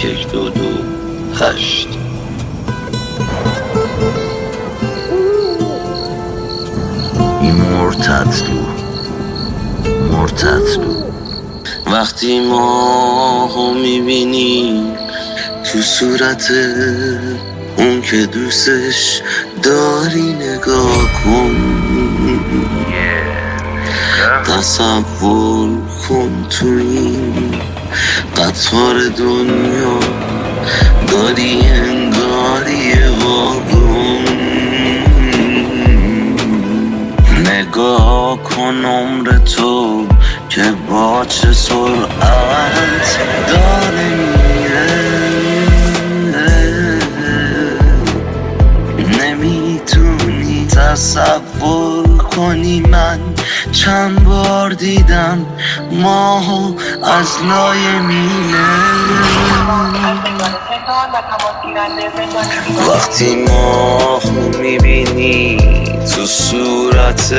122 این مرتضلو وقتی ماهو میبینی تو صورت اون که دوستش داری نگاه کن تصور کن تو این قطار دنیا داری انگاری واگن نگاه کن عمر تو که با چه سرعت داره میره نمیتونی تصور کنی من چند بار دیدم ماهو از لای میله وقتی ماهو میبینی تو صورت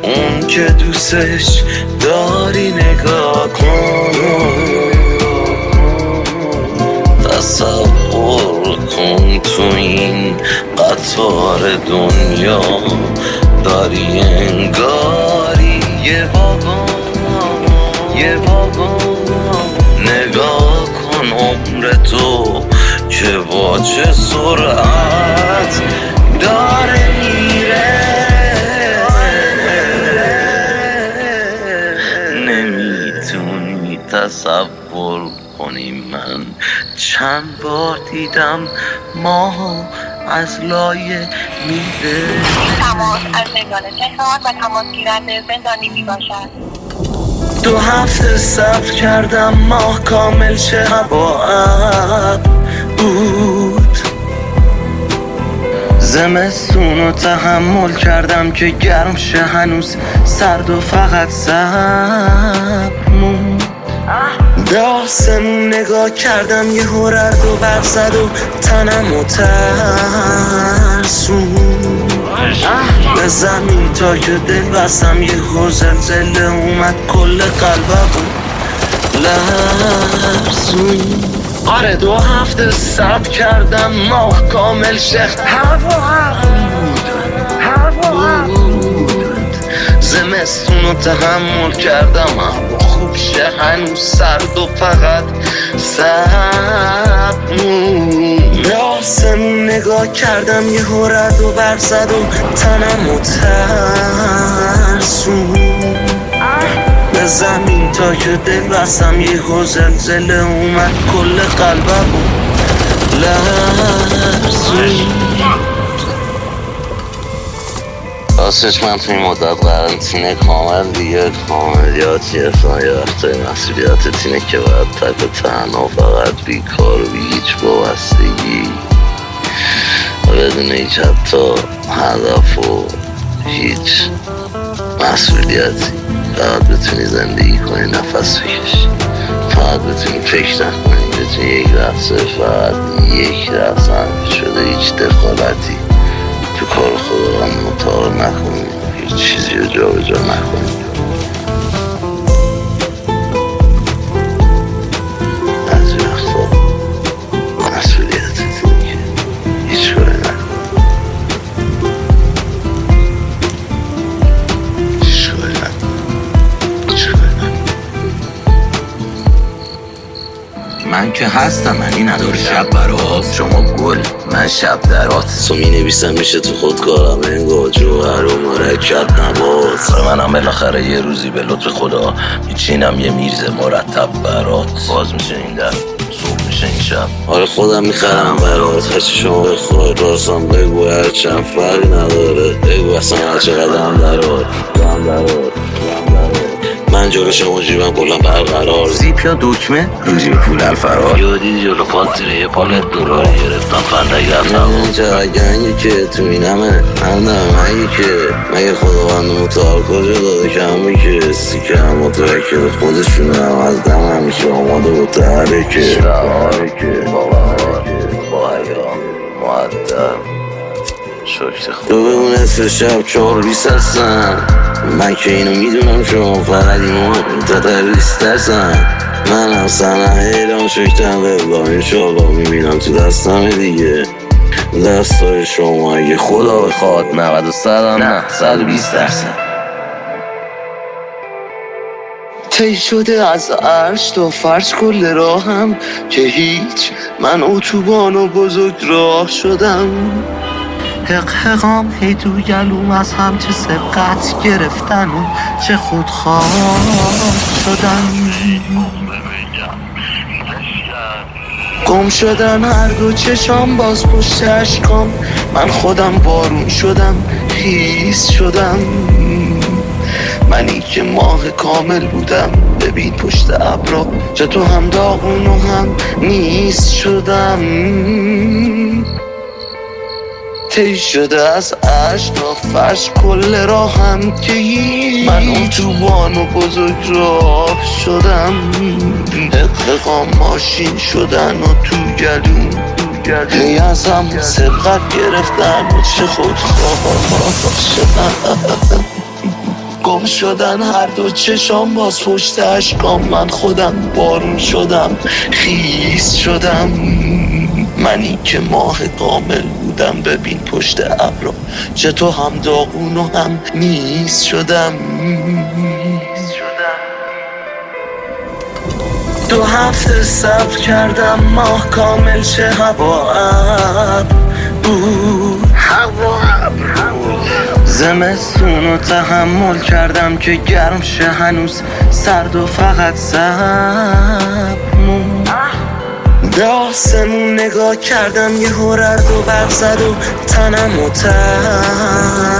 اون که دوستش داری نگاه کن تصور کن تو این قطار دنیا داری انگاری یه واگن نگاه کن عمر تو که با چه سرعت داره میره نمیتونی تصور کنی من چند بار دیدم ماهو از لای میله تماس از نگران تهران و تماس گیرنده زندانی میباشد 2 هفته صبر کردم ماه کامل شه هوا ابر بود زمستونو تحمل کردم که گرم شه هنوز سرد و فقط صبر موند به آسمون نگاه کردم یه رعد و برق زد و تنمو ترسون به زمین تا که دل بستم یه زلزله اومد کل قلبم لرزون آره 2 هفته صبر کردم ماه کامل شه هوا بود زمستونو تحمل کردم هوا خوب شه هنوز سرد و فقط سبمون به آسمون نگاه کردم یه رعد و برق زد و تنمو ترسون به زمین تا که دل بستم یه زلزله اومد کل قلبم لرزون راستش من توی مدت قرنطینه کامل دیگه کاملیات گرفتم یه وقتای مسئولیتت اینه که باید تک تنها فقط بیکار و بی هیچ وابستگی بدون هیچ حتی هدف و هیچ مسئولیتی فقط بتونی زندگی کنی نفس بکشی فقط بتونی فکر نکنی بتونی یک لحظه فقط یک لحظه هم شده هیچ دخالتی تو کار خدا مطالعه نکنی هیچ چیزی رو جا به جا نکنی از وقتا مسئولیتت اینه که هیچ کاری نکنی من که هستم معنی نداره شب برات شما گل من شب درات تو می نویسم میشه تو خودکارم انگار جوهر و مرکب نبات منم بالاخره یه روزی به لطف خدا میچینم یه میرز مرتب برات باز میشه این در صبح میشه این شب آره خودم میخرم برات هرچی شما بخوای راستم بگو هرچند فرقی نداره بگو اصلا هر چقدرم درات من جلو شما جیبم کلم برقرار زیپ یا دکمه رو جیب پول الفرار یادی جلو پاتره یه پالت دلار گرفتم فندک رفتم اینجا گنگی که تو اینمه همدم هنگی که مگه خداوند متعال کجا داده کمی که سیکه هم متوکل خودشونه هم از دم همیشه آماده و تحرکه با حیام معدب شکت خود تو بگو نصف شب 4:20 هستم من که اینو میدونم شما فقط اینو تا تروریست هستم منم سنه ایران شکتن با این شاقا میبینم تو دستم دیگه دستای شما اگه خدا بخواد 90% هم نه 120%. طی شده از عرش تا فرش کل راهم که هیچ من اتوبان و بزرگ راه شدم حقام هی تو گلوم از هم چه سبقت گرفتن و چه خودخواه شدن گم شدن هر دو چشام باز پشت اشکام من خودم بارون شدم خیس شدم منی که ماه کامل بودم ببین پشت ابرا چه تو هم داغون و هم نیست شدم طی شده از عرش تا فرش کل راهم که من اتوبان و بزرگ راه شدم اقلقام ماشین شدن و تو گلوم هی از هم سبقت گرفتن و چه خودخواه شدن گم شدن هر دو چشام باز پشت اشکام من خودم بارون شدم خیس شدم منی که ماه کامل بودم ببین پشت ابرا چه تو هم داغون و هم نیست شدم 2 هفته صبر کردم ماه کامل چه هوا ابر بود زمستونو تحمل کردم که گرم شه هنوز سرد و فقط صبرمون به آسمون نگاه کردم یه رعد و برق زد و تنم و ترسون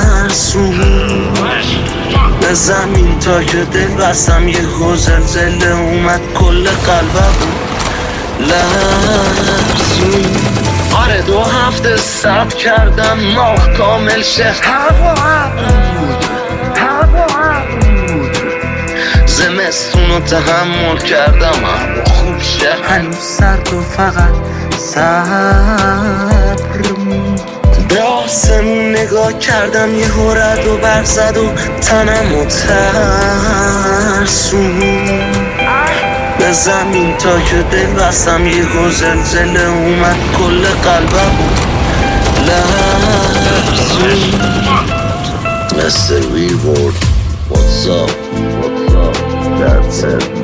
به زمین تا که دل بستم یه زلزله اومد کل قلبم لرزون آره 2 هفته صبر کردم ماه کامل شه هوا بود زمستونو تحمل کردم اما خوب شه هنوز سرد و فقط صبرمون به آسمون نگاه کردم یه رعد و برق زد و تنم و ترسون به زمین تا که دل بستم یه زلزله اومد کل قلبم لرزون Mr. Reward, what's up, that's it